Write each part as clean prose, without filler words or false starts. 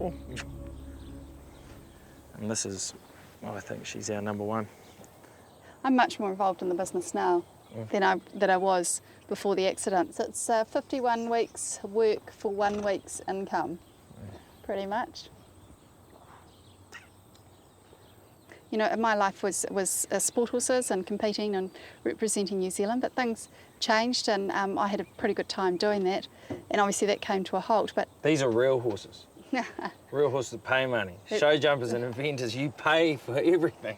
couple. And this is, well, I think she's our number one. I'm much more involved in the business now than I was before the accident. So it's 51 weeks work for 1 week's income, pretty much. You know, my life was sport horses and competing and representing New Zealand, but things changed, and I had a pretty good time doing that, and obviously that came to a halt. But these are real horses. Real horses that pay money. Show jumpers and inventors, you pay for everything.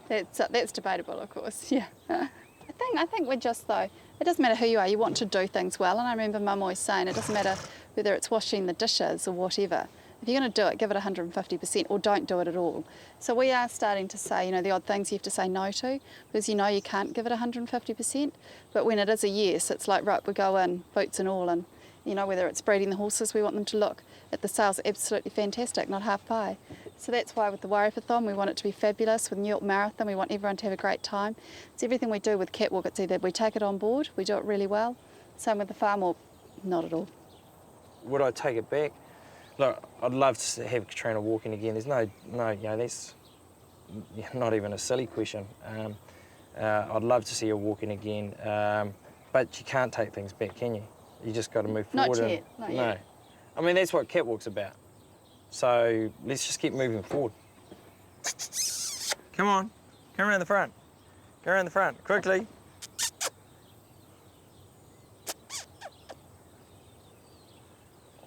That's debatable, of course. Yeah. I think we're just, though, it doesn't matter who you are, you want to do things well, and I remember Mum always saying it doesn't matter whether it's washing the dishes or whatever. If you're going to do it, give it 150% or don't do it at all. So we are starting to say, you know, the odd things you have to say no to, because you know you can't give it 150%. But when it is a yes, it's like, right, we go in, boots and all, and, you know, whether it's breeding the horses, we want them to look at the sales absolutely fantastic, not half pie. So that's why with the Wairapathon, we want it to be fabulous. With New York Marathon, we want everyone to have a great time. It's everything we do with CatWalk. It's either we take it on board, we do it really well. Same with the farm, or not at all. Would I take it back? Look, I'd love to have Katrina walking again. There's no, you know, that's not even a silly question. I'd love to see her walking again, but you can't take things back, can you? You just got to move forward. Not yet, not yet. I mean, that's what CatWalk's about. So let's just keep moving forward. Come on, come around the front. Go around the front, quickly.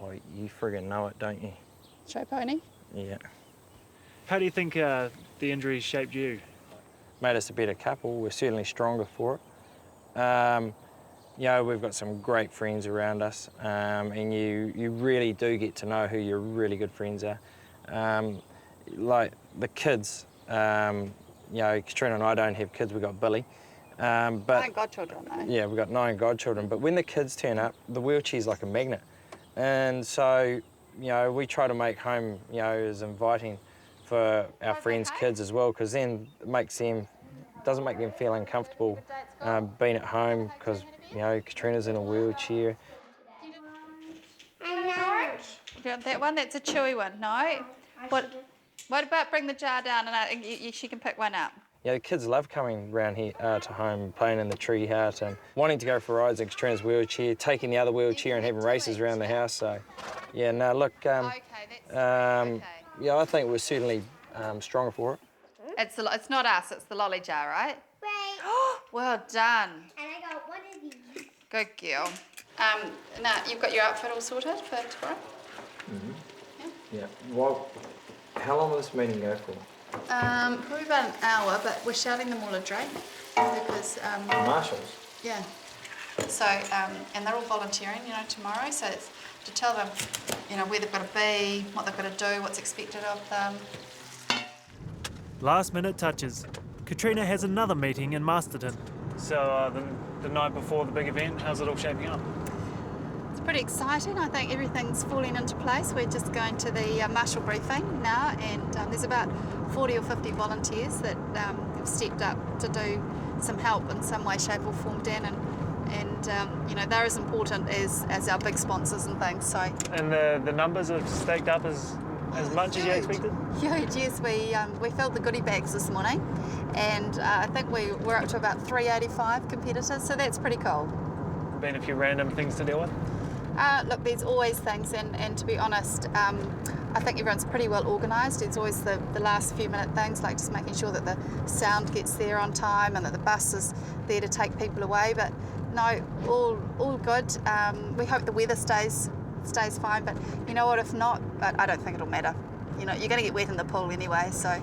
Oh, you friggin' know it, don't you? Show pony? Yeah. How do you think the injuries shaped you? Made us a better couple. We're certainly stronger for it. You know, we've got some great friends around us, and you really do get to know who your really good friends are. Like the kids, you know, Katrina and I don't have kids, we've got Billy. But 9 godchildren, though. Yeah, we've got 9 godchildren, but when the kids turn up, the wheelchair's like a magnet. And so, you know, we try to make home, you know, as inviting for our friends' kids as well, because then it doesn't make them feel uncomfortable being at home, because, you know, Katrina's in a wheelchair. Do you want that one? That's a chewy one. No? What about bring the jar down and she can pick one up? Yeah, the kids love coming round here to home, playing in the tree hut and wanting to go for rides in Katrina's wheelchair, taking the other wheelchair and having races around the house. So, yeah, no, look, yeah, I think we're certainly stronger for it. It's not us, it's the lolly jar, right? Right. Well done. And I got one of these. Good girl. Now, you've got your outfit all sorted for tomorrow? Mm-hmm. Yeah. Well, how long will this meeting go for? Probably about an hour, but we're shouting them all a drink because... Marshals? Yeah. So, and they're all volunteering, you know, tomorrow, so it's to tell them, you know, where they've got to be, what they've got to do, what's expected of them. Last minute touches. Katrina has another meeting in Masterton. So the night before the big event, how's it all shaping up? It's pretty exciting. I think everything's falling into place. We're just going to the Marshal Briefing now, and there's about 40 or 50 volunteers that have stepped up to do some help in some way, shape or form, Dan, and you know, they're as important as our big sponsors and things. So. And the numbers have stacked up as much as you expected? Huge, yes. We filled the goodie bags this morning, and I think we're up to about 385 competitors, so that's pretty cool. Been a few random things to deal with? Look, there's always things, and to be honest, I think everyone's pretty well organised. It's always the last few minute things, like just making sure that the sound gets there on time and that the bus is there to take people away. But no, all good. We hope the weather stays fine, but you know what, if not, but I don't think it'll matter. You know, you're going to get wet in the pool anyway, so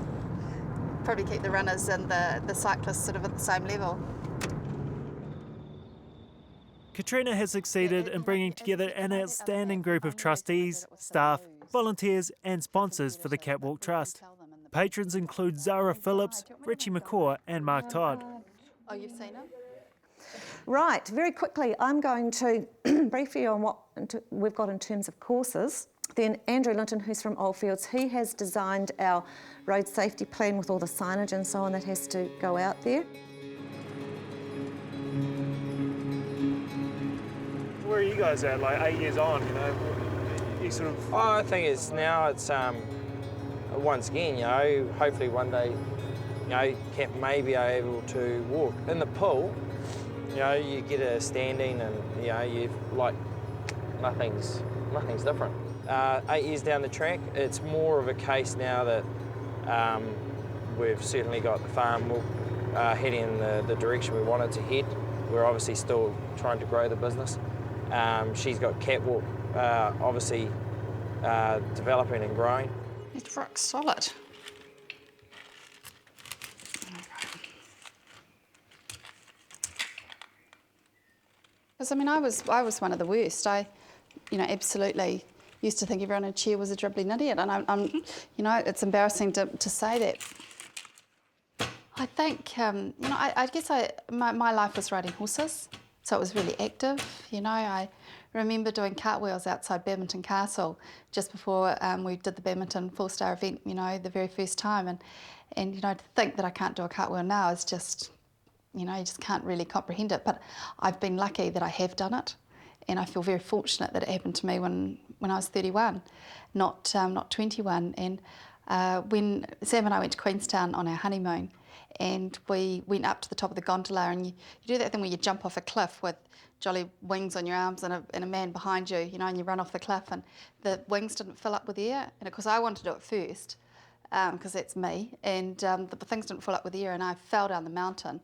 probably keep the runners and the cyclists sort of at the same level. Katrina has succeeded in bringing together an outstanding group of trustees, staff, volunteers and sponsors for the CatWalk Trust. Patrons include Zara Phillips, Richie McCaw and Mark Todd. Oh, you've seen them? Right, very quickly, I'm going to brief you on what we've got in terms of courses. Then Andrew Linton, who's from Oldfields, he has designed our road safety plan with all the signage and so on that has to go out there. Where are you guys at, like 8 years on, you know? You sort of... Oh, I think it's once again, you know, hopefully one day, you know, Cat may be able to walk. In the pool, you know, you get a standing and, you know, you've like, nothing's different. 8 years down the track, it's more of a case now that we've certainly got the farm heading in the direction we want it to head. We're obviously still trying to grow the business. She's got CatWalk obviously developing and growing. It's rock solid. Because I mean, I was one of the worst. I, you know, absolutely used to think everyone in a chair was a dribbling idiot, and I'm you know, it's embarrassing to say that. I think, you know, I guess my life was riding horses, so it was really active. You know, I remember doing cartwheels outside Badminton Castle just before we did the badminton four-star event, you know, the very first time. And you know, to think that I can't do a cartwheel now is just, you know, you just can't really comprehend it. But I've been lucky that I have done it, and I feel very fortunate that it happened to me when I was 31, not 21. And when Sam and I went to Queenstown on our honeymoon, and we went up to the top of the gondola, and you do that thing where you jump off a cliff with jolly wings on your arms and a man behind you, you know, and you run off the cliff, and the wings didn't fill up with air. And of course I wanted to do it first, because that's me, and the things didn't fill up with air, and I fell down the mountain,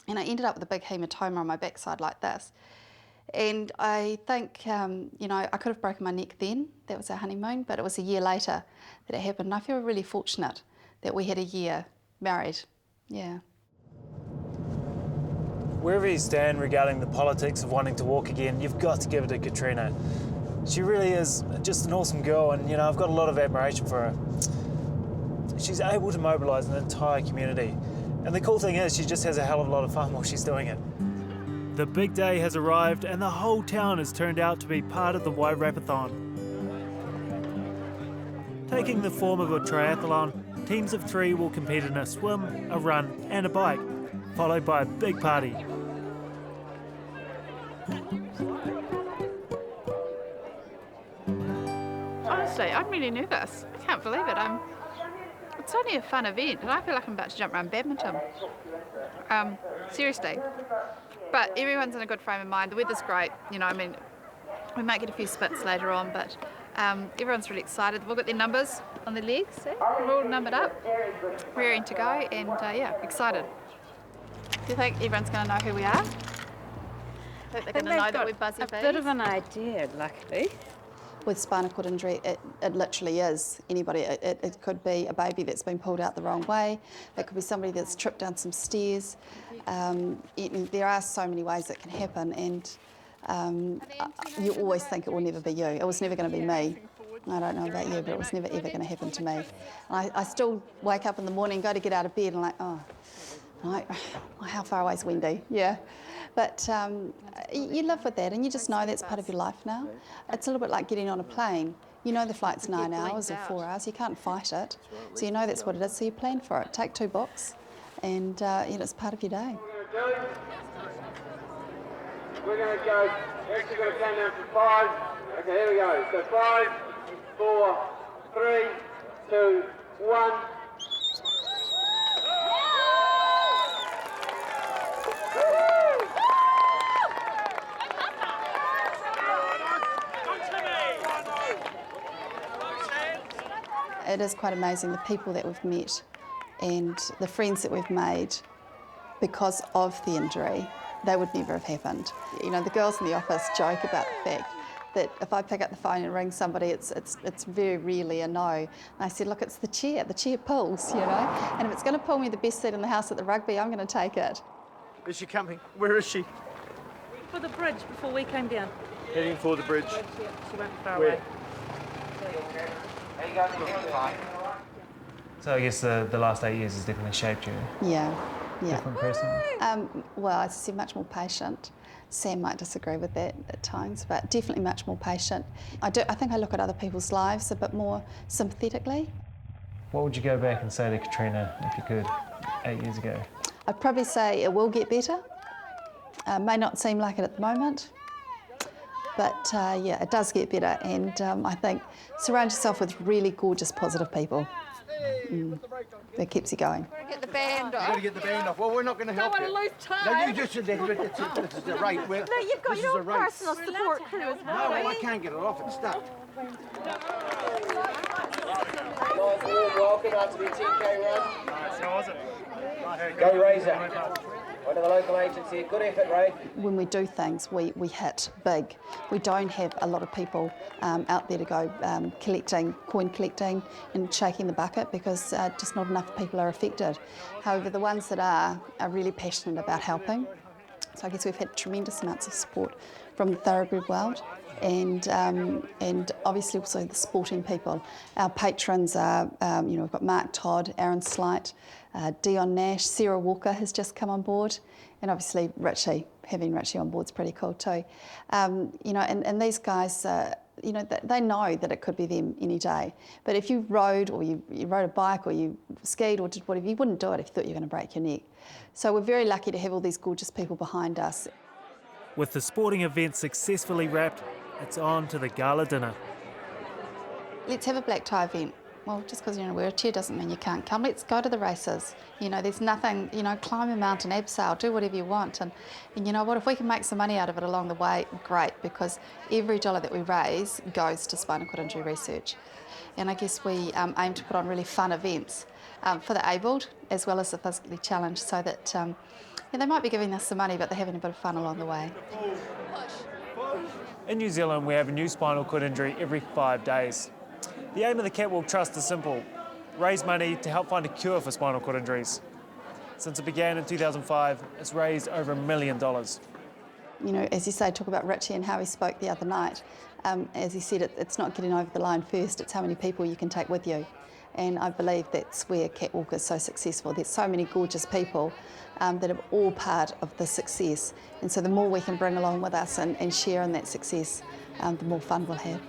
and I ended up with a big hematoma on my backside like this. And I think, you know, I could have broken my neck then. That was our honeymoon, but it was a year later that it happened. And I feel really fortunate that we had a year married. Yeah. Wherever you stand regarding the politics of wanting to walk again, you've got to give it to Katrina. She really is just an awesome girl, and you know, I've got a lot of admiration for her. She's able to mobilise an entire community. And the cool thing is, she just has a hell of a lot of fun while she's doing it. The big day has arrived, and the whole town has turned out to be part of the Wairapathon. Taking the form of a triathlon, teams of 3 will compete in a swim, a run and a bike, followed by a big party. Honestly, I'm really nervous. I can't believe it. It's only a fun event, and I feel like I'm about to jump around badminton. Seriously. But everyone's in a good frame of mind. The weather's great, you know, I mean, we might get a few spits later on, but everyone's really excited. They've all got their numbers on their legs, see? They're all numbered up, raring to go, and yeah, excited. Do you think everyone's going to know who we are? They're going to know that we're Buzzy Bees? A bit of an idea, luckily. With spinal cord injury, it literally is anybody. It could be a baby that's been pulled out the wrong way. It could be somebody that's tripped down some stairs. There are so many ways it can happen, and you always think it will never be you. It was never going to be me. I don't know about you, but it was never ever going to happen to me. I still wake up in the morning, go to get out of bed, and like, oh, right, how far away is Wendy? Yeah. But you live with that, and you just know that's part of your life now. It's a little bit like getting on a plane. You know the flight's 9 hours or 4 hours. You can't fight it. So you know that's what it is, so you plan for it. Take 2 books, and you know, it's part of your day. We're going to go, actually going to count down from 5. Okay, here we go. So 5, 4, 3, 2, 1. It is quite amazing the people that we've met and the friends that we've made because of the injury. They would never have happened. You know, the girls in the office joke about the fact that if I pick up the phone and ring somebody, it's very rarely a no. And I said, look, it's the chair pulls, you know, and if it's going to pull me the best seat in the house at the rugby, I'm going to take it. Is she coming? Where is she? For the bridge before we came down. Heading for the bridge. She won't be far Where? away. So I guess the last 8 years has definitely shaped you. Yeah. Different person. Well, as I said, much more patient. Sam might disagree with that at times, but definitely much more patient. I think I look at other people's lives a bit more sympathetically. What would you go back and say to Katrina if you could 8 years ago? I'd probably say it will get better. May not seem like it at the moment, But yeah, it does get better, and I think surround yourself with really gorgeous, positive people. That keeps you going. Get the band You've got to get the band off. Well, we're not going to help you. Don't want to lose time. No, you just sit there. This is a race. No, you've got your own personal support crew as well. No, well, I can't get it off. It's stuck. Welcome after the 10K run. How was it? Go Razor. One of the local agents here. Good effort, Ray. When we do things, we hit big. We don't have a lot of people out there to go coin collecting and shaking the bucket because just not enough people are affected. However, the ones that are really passionate about helping. So I guess we've had tremendous amounts of support from the thoroughbred world and obviously also the sporting people. Our patrons are, we've got Mark Todd, Aaron Slight, Dion Nash, Sarah Walker has just come on board, and obviously Richie. Having Richie on board is pretty cool too. And these guys, they know that it could be them any day. But if you rode or you rode a bike or you skied or did whatever, you wouldn't do it if you thought you were going to break your neck. So we're very lucky to have all these gorgeous people behind us. With the sporting event successfully wrapped, it's on to the Gala Dinner. Let's have a black tie event. Well, just because you're in a wheelchair doesn't mean you can't come. Let's go to the races. There's nothing, climb a mountain, abseil, do whatever you want. And you know what, if we can make some money out of it along the way, great, because every dollar that we raise goes to spinal cord injury research. And I guess we aim to put on really fun events for the abled as well as the physically challenged, so that they might be giving us some money, but they're having a bit of fun along the way. In New Zealand, we have a new spinal cord injury every 5 days. The aim of the CatWalk Trust is simple: raise money to help find a cure for spinal cord injuries. Since it began in 2005, it's raised over $1 million. As you say, talk about Richie and how he spoke the other night. As he said, it's not getting over the line first, it's how many people you can take with you. And I believe that's where CatWalk is so successful. There's so many gorgeous people that are all part of the success. And so the more we can bring along with us and share in that success, the more fun we'll have.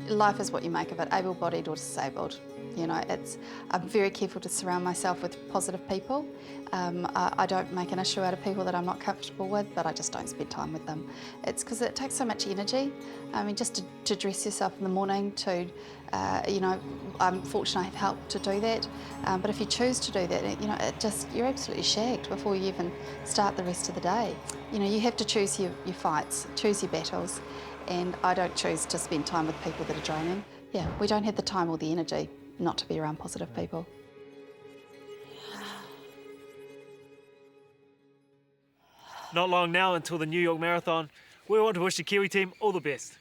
Life is what you make of it, able-bodied or disabled. I'm very careful to surround myself with positive people. I don't make an issue out of people that I'm not comfortable with, but I just don't spend time with them. It's because it takes so much energy. Just to dress yourself in the morning, I'm fortunate I have help to do that. But if you choose to do that, you're absolutely shagged before you even start the rest of the day. You have to choose your fights, choose your battles, and I don't choose to spend time with people that are draining. Yeah, we don't have the time or the energy not to be around positive people. Not long now until the New York Marathon. We want to wish the Kiwi team all the best.